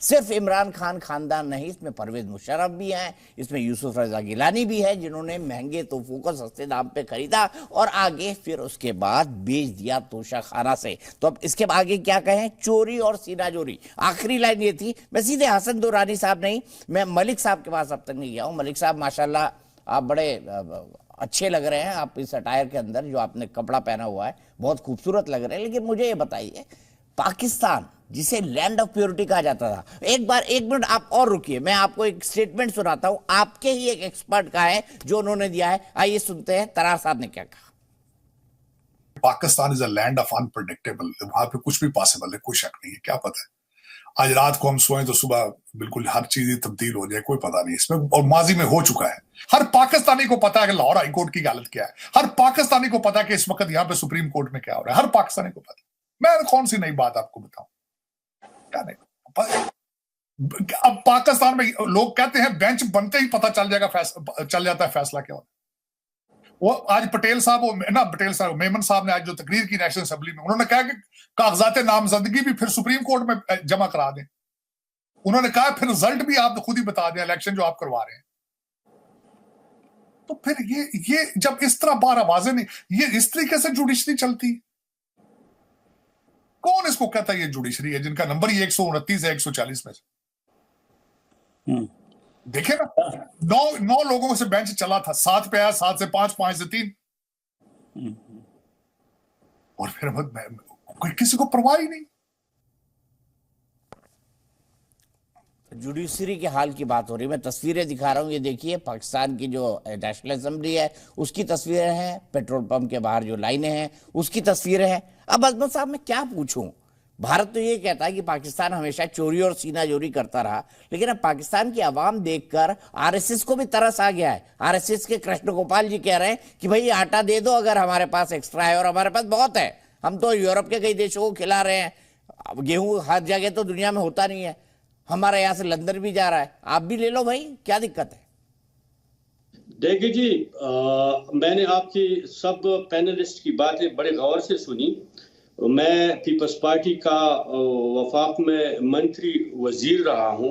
सिर्फ इमरान खान खानदान नहीं, इसमें परवेज मुशर्रफ भी हैं, इसमें यूसुफ रजा गिलानी भी है, जिन्होंने महंगे तोहफों को सस्ते दाम पे खरीदा और आगे फिर उसके बाद बेच दिया तोशाखाना से। तो अब इसके आगे क्या कहें, चोरी और सीनाजोरी। आखिरी लाइन ये थी। मैं सीधे हसन दुरानी साहब नहीं, मैं मलिक साहब के पास अब तक नहीं गया हूँ। मलिक साहब माशाल्लाह आप बड़े अच्छे लग रहे हैं, आप इस अटायर के अंदर जो आपने कपड़ा पहना हुआ है बहुत खूबसूरत लग रहे हैं। लेकिन मुझे ये बताइए, पाकिस्तान जिसे लैंड ऑफ प्योरिटी कहा जाता था, एक मिनट आप और रुकिए, मैं आपको एक स्टेटमेंट सुनाता हूं, आपके ही एक एक्सपर्ट का है जो उन्होंने दिया है। आइए सुनते हैं तरार साहब ने क्या कहा। Pakistan is a land of unpredictable, वहां पे कुछ भी पॉसिबल है, कोई शक नहीं है। क्या पता है आज रात को हम सोएं तो सुबह बिल्कुल हर चीज तब्दील हो जाए, कोई पता नहीं इसमें, और माजी में हो चुका है। हर पाकिस्तानी को पता है कि लाहौर हाई कोर्ट की हालत क्या है, हर पाकिस्तानी को पता है कि इस वक्त यहाँ पे सुप्रीम कोर्ट में क्या हो रहा है, हर पाकिस्तानी को पता। मैं कौन सी नई बात आपको बताऊं, क्या नहीं। अब पाकिस्तान में लोग कहते हैं बेंच बनते ही पता चल जाता है फैसला क्या होता है। वो आज पटेल साहब मेमन साहब ने आज जो तकरीर की नेशनल असेंबली में, उन्होंने कहा कि कागजात नामजदगी भी फिर सुप्रीम कोर्ट में जमा करा दें। उन्होंने कहा फिर रिजल्ट भी आप खुद ही बता दें, इलेक्शन जो आप करवा रहे हैं। तो फिर ये जब इस तरह बार आवाजें नहीं, ये इस तरीके से जुडिशरी चलती, कौन इसको कहता है ये जुडिशरी है जिनका नंबर ही 129 है 140 में से। देखे ना, 9 लोगों से बेंच चला था, 7 पे आया, 7 से 5, 5 से 3, और फिर कोई किसी को परवाह ही नहीं। जुडिशरी के हाल की बात हो रही है, मैं तस्वीरें दिखा रहा हूं, ये देखिए पाकिस्तान की जो नेशनल असेंबली है उसकी तस्वीरें हैं, पेट्रोल पंप के बाहर जो लाइनें हैं उसकी तस्वीरें हैं। अब अजमत साहब मैं क्या पूछूं, भारत तो ये कहता है कि पाकिस्तान हमेशा चोरी और सीनाजोरी करता रहा, लेकिन अब पाकिस्तान की आवाम देखकर आरएसएस को भी तरस आ गया है। आरएसएस के कृष्ण गोपाल जी कह रहे हैं कि भाई आटा दे दो अगर हमारे पास एक्स्ट्रा है, और हमारे पास बहुत है, हम तो यूरोप के कई देशों को खिला रहे हैं। गेहूं हर जगह तो दुनिया में होता नहीं है, हमारे यहां से लंदन भी जा रहा है, आप भी ले लो भाई, क्या दिक्कत है। देखिए जी, मैंने आपकी सब पैनलिस्ट की बातें बड़े गौर से सुनी। मैं पीपल्स पार्टी का वफाक में मंत्री वजीर रहा हूं।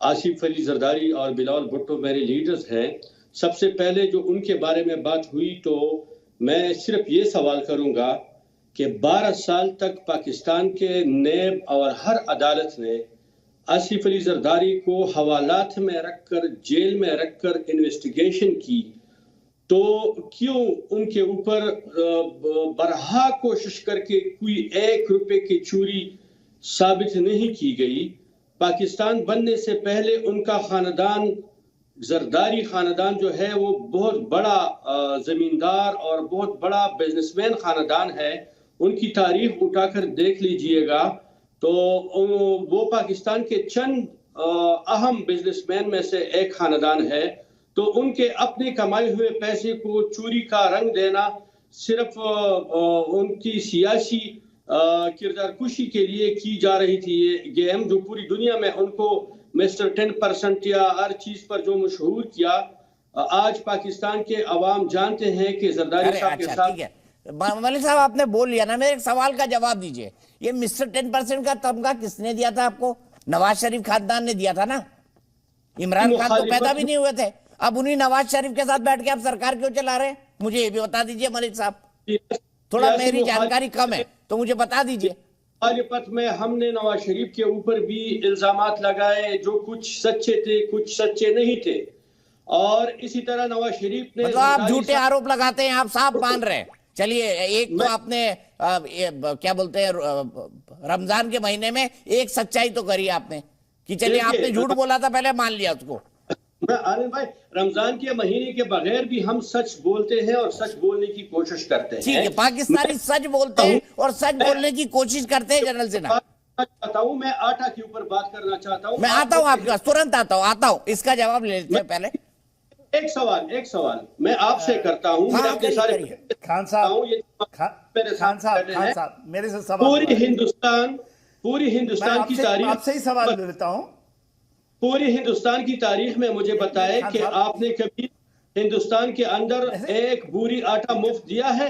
आसिफ अली जरदारी और बिलावल भुट्टो मेरे लीडर्स हैं। सबसे पहले जो उनके बारे में बात हुई, तो मैं सिर्फ ये सवाल करूंगा कि 12 साल तक पाकिस्तान के नैब और हर अदालत ने आसिफ अली जरदारी को हवालात में रखकर, जेल में रखकर इन्वेस्टिगेशन की, तो क्यों उनके ऊपर बरहा कोशिश करके कोई 1 रुपए की चोरी साबित नहीं की गई। पाकिस्तान बनने से पहले उनका खानदान, जरदारी खानदान जो है, वो बहुत बड़ा जमींदार और बहुत बड़ा बिजनेसमैन खानदान है। उनकी तारीख उठाकर देख लीजिएगा तो वो पाकिस्तान के चंद अहम बिजनेसमैन में से एक खानदान है। तो उनके अपने कमाए हुए पैसे को चोरी का रंग देना सिर्फ उनकी सियासी किरदार कुशी के लिए की जा रही थी। ये गेम जो पूरी दुनिया में उनको मिस्टर 10% या हर चीज पर जो मशहूर किया, आज पाकिस्तान के अवाम जानते हैं कि जरदारी साहब के साथ। मलिक साहब आपने बोल लिया ना, मेरे एक सवाल का जवाब दीजिए। ये मिस्टर 10% का तमगा किसने दिया था आपको? नवाज शरीफ खानदान ने दिया था ना। इमरान खान तो पैदा भी नहीं हुए थे, अब उन्हीं नवाज शरीफ के साथ बैठ के आप सरकार क्यों चला रहे हैं? मुझे ये भी बता दीजिए मलिक साहब, थोड़ा मेरी जानकारी कम है तो मुझे बता दीजिए। पानीपत में हमने नवाज शरीफ के ऊपर भी इल्जामात लगाए, जो कुछ सच्चे थे कुछ सच्चे नहीं थे, और इसी तरह नवाज शरीफ ने, मतलब आप झूठे आरोप लगाते हैं, आप साफ मान रहे हैं। चलिए, एक तो आपने क्या बोलते हैं, रमजान के महीने में एक सच्चाई तो करी आपने कि चलिए आपने झूठ बोला था, पहले मान लिया उसको। आनंद भाई, रमजान के महीने के बगैर भी हम सच बोलते हैं और सच बोलने की कोशिश करते हैं। ठीक है, पाकिस्तानी सच बोलते हैं और सच बोलने की कोशिश करते हैं। जनरल सिन्हा, मैं आटा के ऊपर बात करना चाहता हूँ। मैं आता हूँ आपके पास, तुरंत आता हूँ, इसका जवाब ले लेते हैं। पहले एक सवाल मैं आपसे करता हूँ। खान साहब मेरे से सवाल, पूरी हिंदुस्तान की तारीख, आपसे ही सवाल लेता हूँ। पूरी हिंदुस्तान की तारीख में मुझे बताए कि आपने कभी हिंदुस्तान के अंदर एक बूरी आटा मुफ्त दिया है?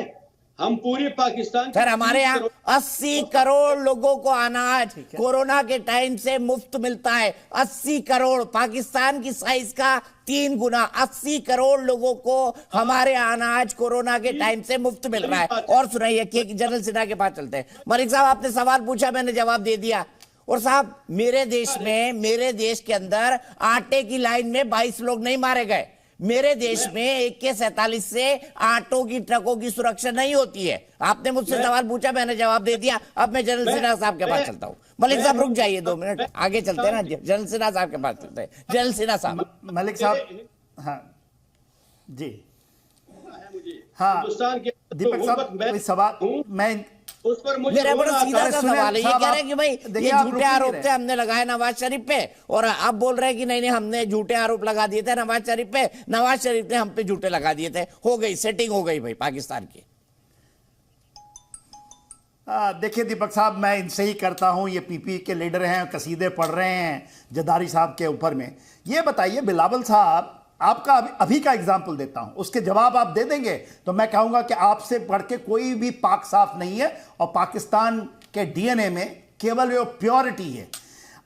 हम पूरे पाकिस्तान सर हमारे यहाँ 80 करोड़ लोगों को अनाज है। कोरोना के टाइम से मुफ्त मिलता है। 80 करोड़, पाकिस्तान की साइज का 3 गुना। 80 करोड़ लोगों को हमारे अनाज कोरोना के टाइम से मुफ्त मिल रहा है। और सुनाइए कि जनरल सिन्हा के पास चलते हैं। मलिक साहब, आपने सवाल पूछा, मैंने जवाब दे दिया। और साहब, मेरे देश के अंदर आटे की लाइन में 22 लोग नहीं मारे गए। मेरे देश में AK-47 से आटों की, ट्रकों की सुरक्षा नहीं होती है। आपने मुझसे सवाल पूछा, मैंने जवाब दे दिया। अब मैं जनरल सिन्हा साहब के पास चलता हूँ। मलिक साहब रुक जाइए 2 मिनट, आगे चलते हैं ना। जनरल सिन्हा साहब के पास चलते हैं। जनरल सिन्हा साहब। मलिक साहब, हाँ जी, हाँ हिंदुस्तान के दीपक साहब, कोई सवाल मैं उस पर मुझे मेरा बड़ा सीधा सा सुने सवाल है, ये साहब, कह रहे हैं कि भाई देखिए, ये आप झूठे रुक नहीं आरोप रहे। थे, हमने लगाए नवाज शरीफ पे, और अब बोल रहे हैं कि नहीं नहीं, हमने झूठे आरोप लगा दिए थे नवाज शरीफ पे, नवाज शरीफ ने हम पे झूठे लगा दिए थे। हो गई सेटिंग, हो गई भाई पाकिस्तान की। देखिए दीपक साहब, मैं इनसे ही करता हूं। ये पीपी के लीडर हैं, कसीदे पढ़ रहे हैं जदारी साहब के ऊपर में। ये बताइए बिलावल साहब, आपका अभी का एग्जाम्पल देता हूं, उसके जवाब आप दे देंगे तो मैं कहूंगा कि आपसे बढ़ के कोई भी पाक साफ नहीं है, और पाकिस्तान के DNA में केवल वो प्योरिटी है।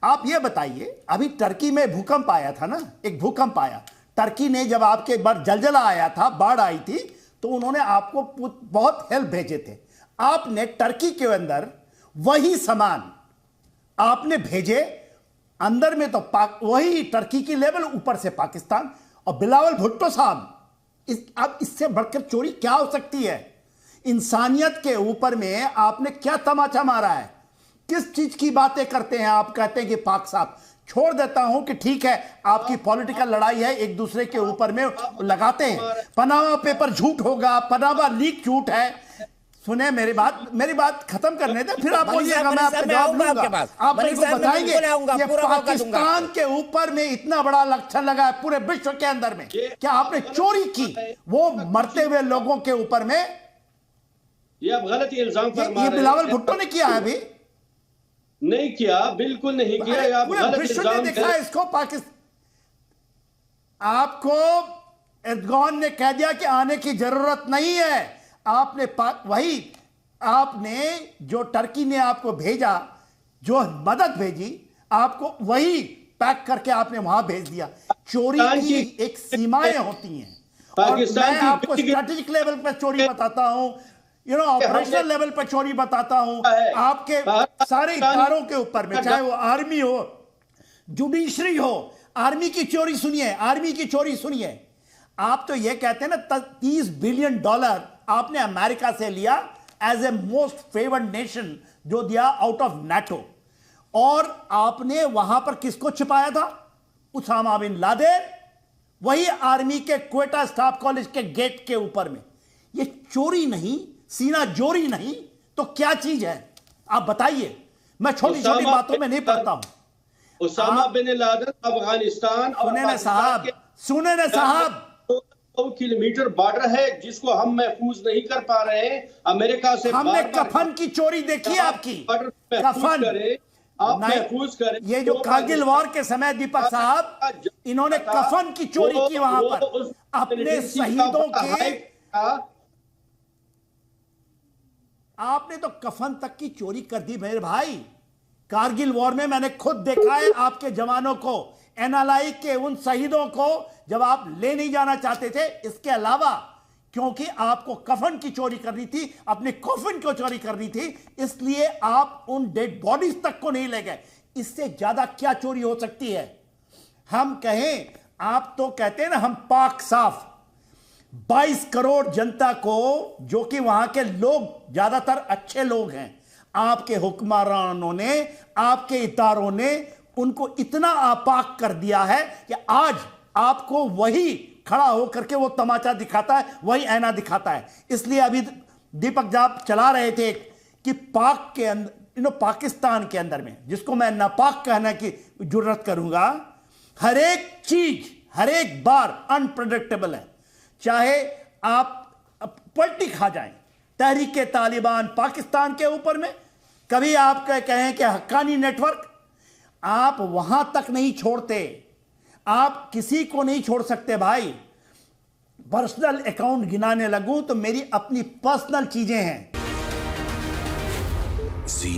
आप ये बताइए, अभी टर्की में भूकंप आया था ना, एक भूकंप आया टर्की ने, जब आपके बार जलजला आया था, बाढ़ आई थी, तो उन्होंने आपको बहुत हेल्प भेजे थे। आपने टर्की के अंदर वही सामान आपने भेजे, अंदर में तो पाक वही टर्की की लेवल, ऊपर से पाकिस्तान। और बिलावल भुट्टो साहब, अब इससे बढ़कर चोरी क्या हो सकती है? इंसानियत के ऊपर में आपने क्या तमाचा मारा है? किस चीज की बातें करते हैं आप? कहते हैं कि पाक साहब। छोड़ देता हूं कि ठीक है, आपकी पॉलिटिकल लड़ाई है, एक दूसरे के ऊपर में लगाते हैं। पनामा पेपर झूठ होगा, पनामा लीक झूठ है। सुने मेरी बात खत्म करने दे, फिर आप बोलिएगा, मैं आपको जवाब दूंगा। आप मेरे को बताएंगे ये पाकिस्तान के ऊपर में इतना बड़ा लक्षण लगा है पूरे विश्व के अंदर में, क्या आपने चोरी की वो मरते हुए लोगों के ऊपर में? ये आप गलत इल्जाम फरमा रहे हैं। ये बिलावल भुट्टो ने किया है अभी? नहीं किया, बिल्कुल नहीं किया। आप पूरे गलत विश्व ने इल्जाम देखा है इसको। पाकिस्तान, आपको एर्दोगान ने कह दिया कि आने की जरूरत नहीं है। आपने वही आपने जो टर्की ने आपको भेजा, जो मदद भेजी आपको, वही पैक करके आपने वहां भेज दिया। चोरी की एक सीमाएं होती हैं, और मैं आपको स्ट्रेटेजिक लेवल पर चोरी बताता हूं, ऑपरेशनल लेवल पर चोरी बताता हूं, आपके सारे इदारों के ऊपर में, चाहे वो आर्मी हो, जुडिशरी हो। आर्मी की चोरी सुनिए, आर्मी की चोरी सुनिए। आप तो ये कहते हैं ना, $30 बिलियन आपने अमेरिका से लिया as a most favoured nation, जो दिया आउट ऑफ नाटो, और आपने वहां पर किसको छिपाया था? उसामा बिन लादेन, वही आर्मी के क्वेटा स्टाफ कॉलेज के गेट के ऊपर में। ये चोरी नहीं, सीना जोरी नहीं, तो क्या चीज है? आप बताइए। मैं छोटी छोटी बातों में नहीं पढ़ता हूं। उसामा बिन लादेन अफगानिस्तान, सुने ना साहब, 100 किलोमीटर बॉर्डर है जिसको हम महफूज नहीं कर पा रहे हैं अमेरिका से। हमने कफन की चोरी देखी आपकी, कफन आप महफूज करें। ये जो कारगिल वॉर के समय दीपक साहब, इन्होंने कफन की चोरी की वहां पर, अपने शहीदों के। आपने तो कफन तक की चोरी कर दी मेरे भाई। कारगिल वॉर में मैंने खुद देखा है आपके जवानों को, NLI के उन शहीदों को, जब आप ले नहीं जाना चाहते थे। इसके अलावा क्योंकि आपको कफन की चोरी करनी थी, अपने कॉफिन को चोरी करनी थी, इसलिए आप उन डेड बॉडीज तक को नहीं ले गए। इससे ज्यादा क्या चोरी हो सकती है? हम कहें, आप तो कहते हैं ना हम पाक साफ। 22 करोड़ जनता को, जो कि वहां के लोग ज्यादातर अच्छे लोग हैं, आपके हुक्मरानों ने, आपके इतारों ने उनको इतना आपाक कर दिया है कि आज आपको वही खड़ा होकर के वो तमाचा दिखाता है, वही ऐना दिखाता है। इसलिए अभी दीपक जाप चला रहे थे कि पाक के अंदर, पाकिस्तान के अंदर में, जिसको मैं नापाक कहने की जुर्रत करूंगा, हर एक चीज हर एक बार अनप्रेडिक्टेबल है। चाहे आप पलटी खा जाएं, तहरीके तालिबान पाकिस्तान के ऊपर में, कभी आप कहें कि हक्कानी नेटवर्क, आप वहां तक नहीं छोड़ते, आप किसी को नहीं छोड़ सकते भाई। पर्सनल अकाउंट गिनाने लगूं तो मेरी अपनी पर्सनल चीजें हैं। जी